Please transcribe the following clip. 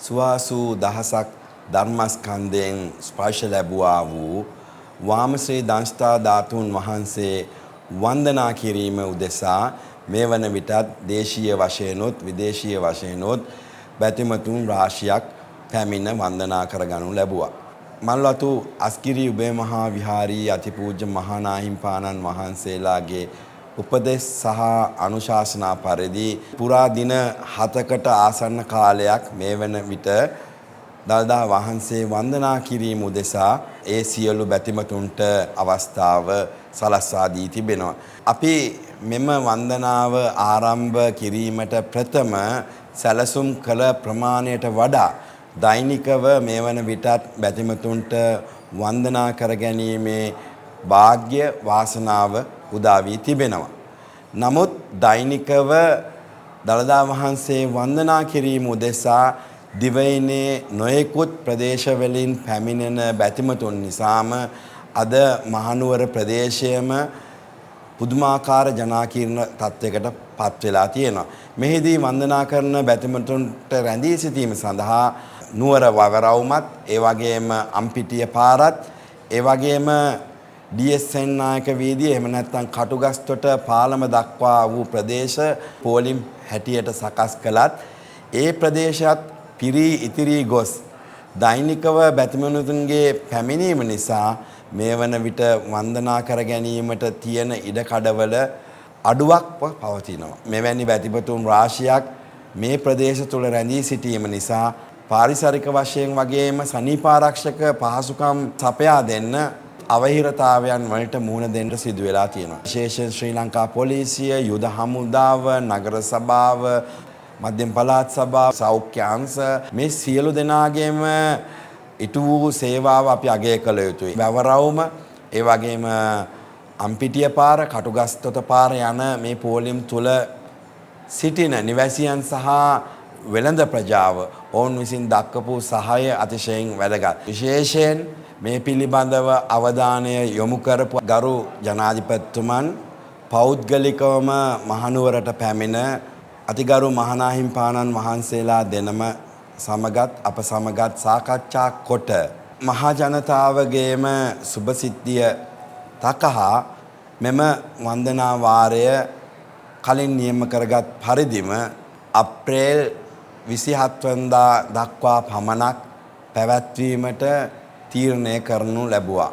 සුවාසු දහසක් ධර්මස්කන්ධයෙන් ස්පර්ශ ලැබුවා වූ වාමශ්‍රී දංශතා ධාතුන් වහන්සේ වන්දනා කිරීම උදෙසා මේ වන විටත් දේශීය වශයෙන්ොත් විදේශීය වශයෙන්ොත් බැතිමතුන් රාශියක් පැමිණ වන්දනා කරගනු ලැබුවා. මල්වතු අස්ගිරි උභය මහා විහාරී අතිපූජ්‍ය මහානාහිමිපාණන් වහන්සේලාගේ උපදෙස් සහ අනුශාසනා පරිදි පුරා දින 7කට ආසන්න කාලයක් මේ වන විට දළදා වහන්සේ වන්දනා කිරීම උදෙසා ඒ සියලු බැතිමතුන්ට අවස්ථාව සලස්වා දී තිබෙනවා. අපි මෙම වන්දනාව ආරම්භ කිරීමට ප්‍රථම සැලසුම් කළ ප්‍රමාණයට වඩා දෛනිකව මේ වන විටත් බැතිමතුන්ට වන්දනා කර ගැනීමේ වාග්ය වාසනාව උදා වී තිබෙනවා. නමුත් දෛනිකව දළදා වහන්සේ වන්දනා කිරීම උදෙසා දිවයිනේ නොයෙකුත් ප්‍රදේශවලින් පැමිණෙන බැතිමතුන් නිසාම අද මහනුවර ප්‍රදේශයේම පුදුමාකාර ජනාකීර්ණ තත්වයකට පත් වෙලා තියෙනවා. මෙහිදී වන්දනා කරන බැතිමතුන්ට රැඳී සිටීම සඳහා නුවර වගරවුමත් ඒ වගේම අම්පිටිය පාරත් ඒ වගේම DSN නායක වීදිය එහෙම නැත්නම් කටුගස්තොට පාලම දක්වා වූ ප්‍රදේශ පෝලිම් හැටියට සකස් කළත් ඒ ප්‍රදේශයත් පිරී ඉතිරී ගොස් දෛනිකව බැතිමතුන්ගේ පැමිණීම නිසා මේ වන විට වන්දනා කර ගැනීමට තියෙන ඉඩකඩවල අඩුවක්ව පවතිනවා. මෙවැනි බැතිමතුන් රාශියක් මේ ප්‍රදේශ තුල රැඳී සිටීම නිසා පාරිසරික වශයෙන් වගේම සනීපාරක්ෂක පහසුකම් සපයා දෙන්න අවහිරතාවයන් වලට මුහුණ දෙන්න සිදු වෙලා තියෙනවා. විශේෂයෙන් ශ්‍රී ලංකා පොලිසිය, යුද හමුදාව, නගර සභාව, මධ්‍යම පළාත් සභාව, සෞඛ්‍ය අංශ මේ සියලු දෙනාගේම ඉටු වූ සේවාව අපි අගය කළ යුතුයි. වැවරවුම, ඒ වගේම අම්පිටිය පාර, කටුගස්තොට පාර යන මේ පෝලිම් තුල සිටින නිවැසියන් සහ වෙළඳ ප්‍රජාව ඔවුන් විසින් දක්වපු සහාය අතිශයින් වැදගත්. විශේෂයෙන් මේ පිළිබඳව අවධානය යොමු කරපු ගරු ජනාධිපතිතුමන් පෞද්ගලිකවම මහනුවරට පැමිණ අතිගරු මහානාහිමිපාණන් වහන්සේලා දෙනම සමගත් අප සමගත් සාකච්ඡා කොට මහා ජනතාවගේම සුභසිද්ධිය තකහා මෙම වන්දනා වාරය කලින් නියම කරගත් පරිදිම අප්‍රේල් 27 වනදා දක්වා පමණක් පැවැත්වීමට තීරණය කරනු ලැබුවා.